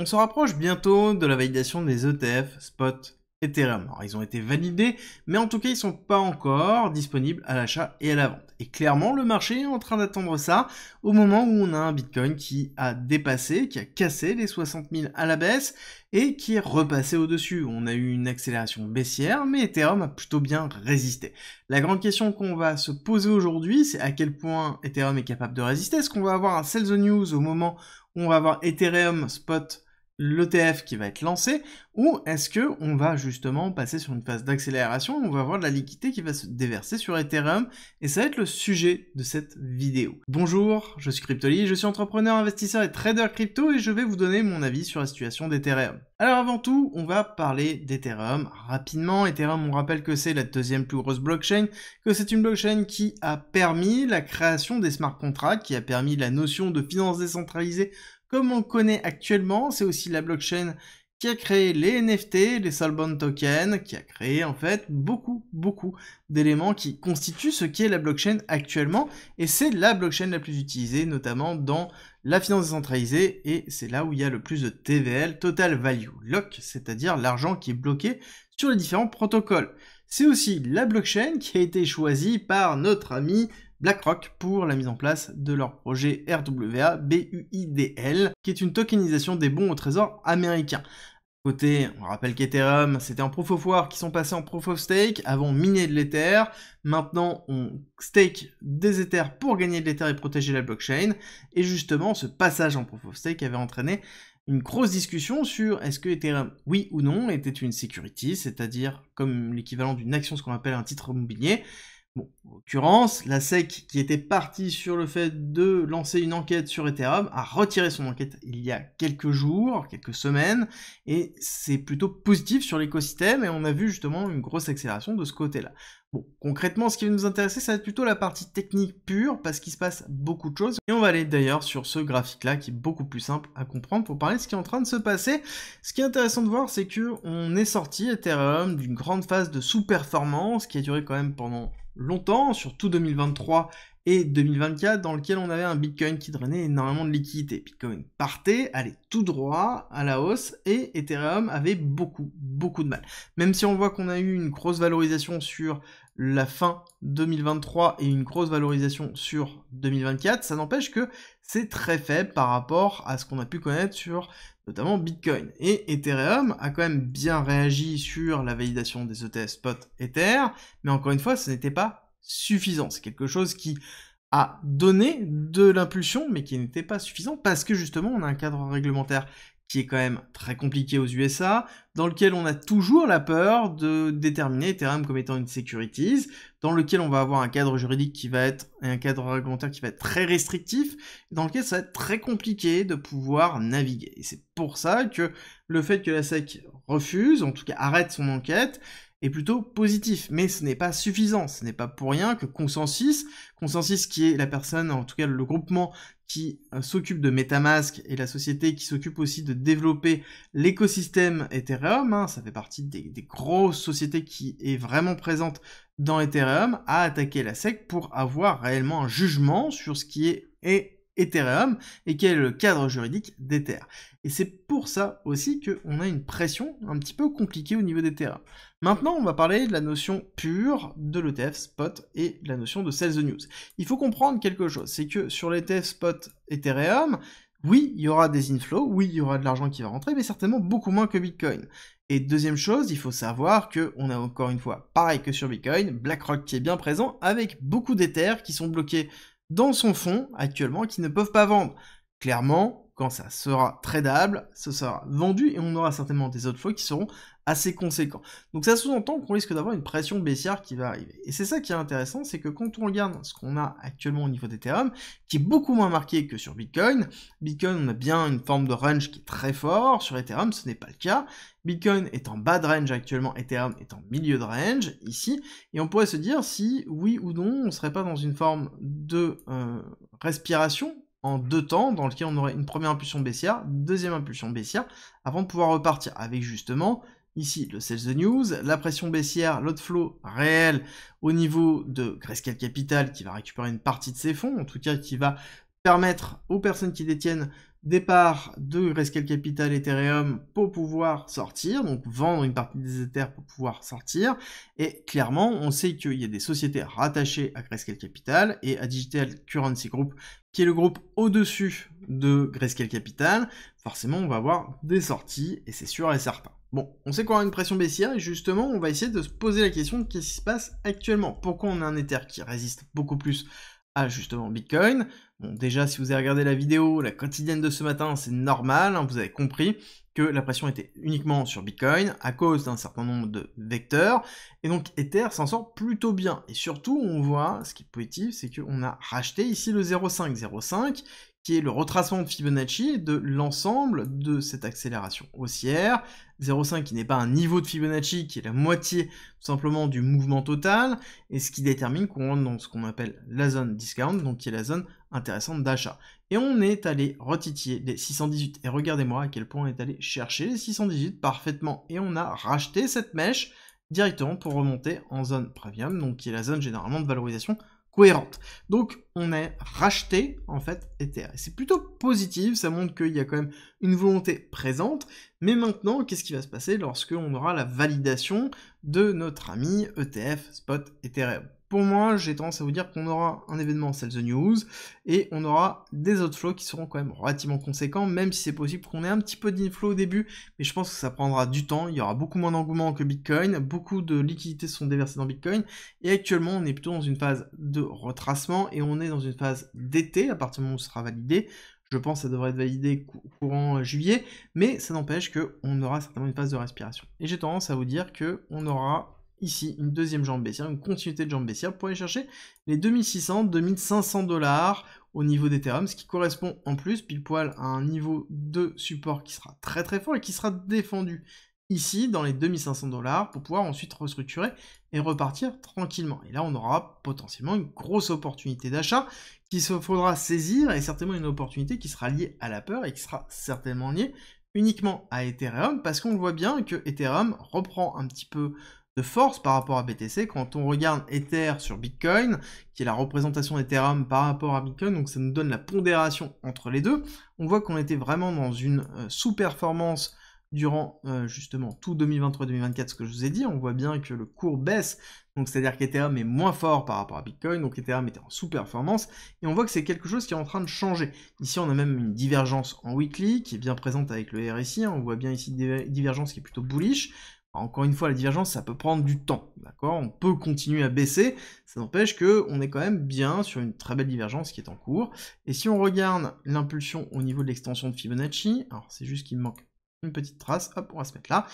On se rapproche bientôt de la validation des ETF Spot Ethereum. Alors, ils ont été validés, mais en tout cas, ils sont pas encore disponibles à l'achat et à la vente. Et clairement, le marché est en train d'attendre ça au moment où on a un Bitcoin qui a dépassé, qui a cassé les 60 000 à la baisse et qui est repassé au-dessus. On a eu une accélération baissière, mais Ethereum a plutôt bien résisté. La grande question qu'on va se poser aujourd'hui, c'est à quel point Ethereum est capable de résister. Est-ce qu'on va avoir un sell the news au moment où on va avoir Ethereum Spot l'ETF qui va être lancé, ou est-ce que on va justement passer sur une phase d'accélération, on va avoir de la liquidité qui va se déverser sur Ethereum, et ça va être le sujet de cette vidéo. Bonjour, je suis Cryptoly, je suis entrepreneur, investisseur et trader crypto, et je vais vous donner mon avis sur la situation d'Ethereum. Alors avant tout, on va parler d'Ethereum rapidement. Ethereum, on rappelle que c'est la deuxième plus grosse blockchain, que c'est une blockchain qui a permis la création des smart contracts, qui a permis la notion de finance décentralisée comme on le connaît actuellement. C'est aussi la blockchain qui a créé les NFT, les Soulbound Tokens, qui a créé en fait beaucoup d'éléments qui constituent ce qu'est la blockchain actuellement, et c'est la blockchain la plus utilisée, notamment dans la finance décentralisée, et c'est là où il y a le plus de TVL, Total Value Lock, c'est-à-dire l'argent qui est bloqué sur les différents protocoles. C'est aussi la blockchain qui a été choisie par notre ami BlackRock pour la mise en place de leur projet RWA BUIDL, qui est une tokenisation des bons au trésor américain. Côté, on rappelle qu'Ethereum, c'était en Proof of Work qui sont passés en Proof of Stake, avant on minait de l'Ether, maintenant on stake des Ethers pour gagner de l'Ether et protéger la blockchain, et justement ce passage en Proof of Stake avait entraîné une grosse discussion sur est-ce que Ethereum, oui ou non, était une security, c'est-à-dire comme l'équivalent d'une action, ce qu'on appelle un titre immobilier. Bon, en l'occurrence, la SEC qui était partie sur le fait de lancer une enquête sur Ethereum a retiré son enquête il y a quelques jours, quelques semaines, et c'est plutôt positif sur l'écosystème, et on a vu justement une grosse accélération de ce côté-là. Bon, concrètement, ce qui va nous intéresser, ça va être plutôt la partie technique pure, parce qu'il se passe beaucoup de choses, et on va aller d'ailleurs sur ce graphique-là, qui est beaucoup plus simple à comprendre pour parler de ce qui est en train de se passer. Ce qui est intéressant de voir, c'est que on est sorti, Ethereum, d'une grande phase de sous-performance, qui a duré quand même pendant longtemps, surtout 2023 et 2024, dans lequel on avait un Bitcoin qui drainait énormément de liquidités. Bitcoin partait, allait tout droit à la hausse, et Ethereum avait beaucoup de mal. Même si on voit qu'on a eu une grosse valorisation sur la fin 2023 et une grosse valorisation sur 2024, ça n'empêche que c'est très faible par rapport à ce qu'on a pu connaître sur notamment Bitcoin. Et Ethereum a quand même bien réagi sur la validation des ETF Spot Ether, mais encore une fois, ce n'était pas suffisant. C'est quelque chose qui a donné de l'impulsion, mais qui n'était pas suffisant, parce que justement, on a un cadre réglementaire qui est quand même très compliqué aux USA, dans lequel on a toujours la peur de déterminer Ethereum comme étant une securities, dans lequel on va avoir un cadre juridique qui va être, et un cadre réglementaire qui va être très restrictif, dans lequel ça va être très compliqué de pouvoir naviguer. Et c'est pour ça que le fait que la SEC refuse, en tout cas arrête son enquête, est plutôt positif, mais ce n'est pas suffisant. Ce n'est pas pour rien que Consensus qui est la personne, en tout cas le groupement qui s'occupe de MetaMask et la société qui s'occupe aussi de développer l'écosystème Ethereum, ça fait partie des grosses sociétés qui est vraiment présente dans Ethereum, a attaqué la SEC pour avoir réellement un jugement sur ce qui est Ethereum et quel est le cadre juridique d'Ether. Et c'est pour ça aussi qu'on a une pression un petit peu compliquée au niveau d'Ethereum. Maintenant, on va parler de la notion pure de l'ETF Spot et la notion de Sell the News. Il faut comprendre quelque chose, c'est que sur l'ETF Spot Ethereum, oui, il y aura des inflows, oui, il y aura de l'argent qui va rentrer, mais certainement beaucoup moins que Bitcoin. Et deuxième chose, il faut savoir qu'on a encore une fois, pareil que sur Bitcoin, BlackRock qui est bien présent avec beaucoup d'Ethers qui sont bloqués dans son fonds actuellement qui ne peuvent pas vendre. Clairement, quand ça sera tradable, ce sera vendu et on aura certainement des outflows qui seront assez conséquents. Donc ça sous-entend qu'on risque d'avoir une pression baissière qui va arriver. Et c'est ça qui est intéressant, c'est que quand on regarde ce qu'on a actuellement au niveau d'Ethereum, qui est beaucoup moins marqué que sur Bitcoin, on a bien une forme de range qui est très fort, sur Ethereum ce n'est pas le cas. Bitcoin est en bas de range actuellement, Ethereum est en milieu de range, ici, et on pourrait se dire si, oui ou non, on ne serait pas dans une forme de respiration en deux temps, dans lequel on aurait une première impulsion baissière, deuxième impulsion baissière, avant de pouvoir repartir, avec justement, ici, le Sell the News, la pression baissière, l'outflow réel au niveau de Grayscale Capital, qui va récupérer une partie de ses fonds, en tout cas qui va permettre aux personnes qui détiennent départ de Grayscale Capital Ethereum pour pouvoir sortir, donc vendre une partie des Ethers pour pouvoir sortir, et clairement, on sait qu'il y a des sociétés rattachées à Grayscale Capital et à Digital Currency Group, qui est le groupe au-dessus de Grayscale Capital, forcément on va avoir des sorties, et c'est sûr et certain. Bon, on sait qu'on a une pression baissière, et justement, on va essayer de se poser la question de qu'est-ce qui se passe actuellement. Pourquoi on a un Ether qui résiste beaucoup plus à justement Bitcoin? Bon, déjà, si vous avez regardé la vidéo, la quotidienne de ce matin, c'est normal, hein, vous avez compris que la pression était uniquement sur Bitcoin à cause d'un certain nombre de vecteurs, et donc Ether s'en sort plutôt bien. Et surtout, on voit, ce qui est positif, c'est qu'on a racheté ici le 0,5. 0,5, qui est le retracement de Fibonacci de l'ensemble de cette accélération haussière. 0,5 qui n'est pas un niveau de Fibonacci, qui est la moitié tout simplement du mouvement total, et ce qui détermine qu'on rentre dans ce qu'on appelle la zone discount, donc qui est la zone intéressante d'achat. Et on est allé retitiller les 618, et regardez-moi à quel point on est allé chercher les 618 parfaitement, et on a racheté cette mèche directement pour remonter en zone premium, donc qui est la zone généralement de valorisation cohérente. Donc on a racheté en fait Ether. Et c'est plutôt positif, ça montre qu'il y a quand même une volonté présente, mais maintenant qu'est-ce qui va se passer lorsque on aura la validation de notre ami ETF Spot Ethereum? Pour moi, j'ai tendance à vous dire qu'on aura un événement Sell the News, et on aura des outflows qui seront quand même relativement conséquents, même si c'est possible qu'on ait un petit peu d'inflow au début, mais je pense que ça prendra du temps, il y aura beaucoup moins d'engouement que Bitcoin, beaucoup de liquidités sont déversées dans Bitcoin, et actuellement on est plutôt dans une phase de retracement, et on est dans une phase d'été, à partir du moment où ce sera validé. Je pense que ça devrait être validé courant juillet, mais ça n'empêche qu'on aura certainement une phase de respiration. Et j'ai tendance à vous dire qu'on aura ici une deuxième jambe baissière, une continuité de jambe baissière pour aller chercher les 2600, 2500 $ au niveau d'Ethereum, ce qui correspond en plus pile poil à un niveau de support qui sera très très fort et qui sera défendu ici dans les 2500 $ pour pouvoir ensuite restructurer et repartir tranquillement. Et là on aura potentiellement une grosse opportunité d'achat qu'il faudra saisir, et certainement une opportunité qui sera liée à la peur et qui sera certainement liée uniquement à Ethereum, parce qu'on voit bien que Ethereum reprend un petit peu de force par rapport à BTC. Quand on regarde Ether sur Bitcoin, qui est la représentation d'Ethereum par rapport à Bitcoin, donc ça nous donne la pondération entre les deux, on voit qu'on était vraiment dans une sous-performance durant justement tout 2023-2024, ce que je vous ai dit. On voit bien que le cours baisse, donc c'est-à-dire qu'Ethereum est moins fort par rapport à Bitcoin, donc Ethereum était en sous-performance, et on voit que c'est quelque chose qui est en train de changer. Ici on a même une divergence en weekly, qui est bien présente avec le RSI, hein. On voit bien ici une divergence qui est plutôt bullish. Encore une fois, la divergence, ça peut prendre du temps, d'accord? On peut continuer à baisser, ça n'empêche qu'on est quand même bien sur une très belle divergence qui est en cours. Et si on regarde l'impulsion au niveau de l'extension de Fibonacci, alors c'est juste qu'il me manque une petite trace, hop, on va se mettre là,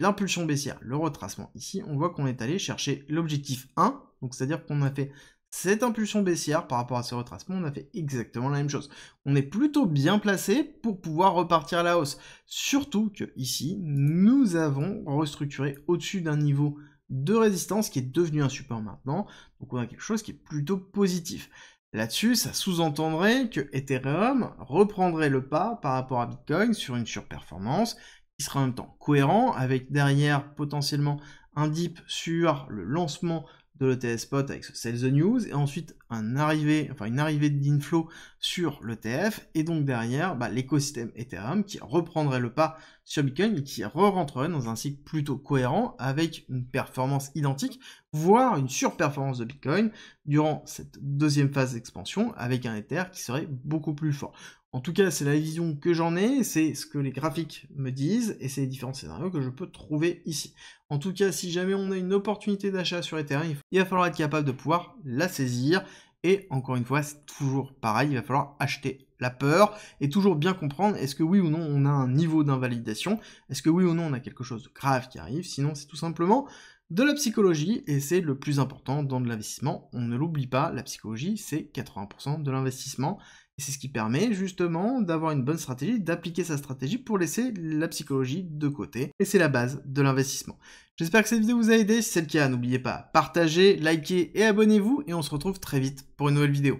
l'impulsion baissière, le retracement ici, on voit qu'on est allé chercher l'objectif 1, donc c'est-à-dire qu'on a fait cette impulsion baissière par rapport à ce retracement, on a fait exactement la même chose. On est plutôt bien placé pour pouvoir repartir à la hausse. Surtout que ici, nous avons restructuré au-dessus d'un niveau de résistance qui est devenu un support maintenant. Donc on a quelque chose qui est plutôt positif. Là-dessus, ça sous-entendrait que Ethereum reprendrait le pas par rapport à Bitcoin sur une surperformance qui sera en même temps cohérent avec derrière potentiellement un dip sur le lancement de l'ETF Spot avec ce Sell the News, et ensuite une arrivée d'inflow sur l'ETF, et donc derrière l'écosystème Ethereum qui reprendrait le pas sur Bitcoin et qui re-rentrerait dans un cycle plutôt cohérent avec une performance identique, voire une surperformance de Bitcoin durant cette deuxième phase d'expansion avec un Ether qui serait beaucoup plus fort. En tout cas, c'est la vision que j'en ai, c'est ce que les graphiques me disent, et c'est les différents scénarios que je peux trouver ici. En tout cas, si jamais on a une opportunité d'achat sur Ethereum, il va falloir être capable de pouvoir la saisir, et encore une fois, c'est toujours pareil, il va falloir acheter la peur, et toujours bien comprendre, est-ce que oui ou non on a un niveau d'invalidation, est-ce que oui ou non on a quelque chose de grave qui arrive, sinon c'est tout simplement de la psychologie, et c'est le plus important dans de l'investissement. On ne l'oublie pas, la psychologie, c'est 80% de l'investissement, et c'est ce qui permet justement d'avoir une bonne stratégie, d'appliquer sa stratégie pour laisser la psychologie de côté, et c'est la base de l'investissement. J'espère que cette vidéo vous a aidé, si c'est le cas, n'oubliez pas, partagez, likez et abonnez-vous, et on se retrouve très vite pour une nouvelle vidéo.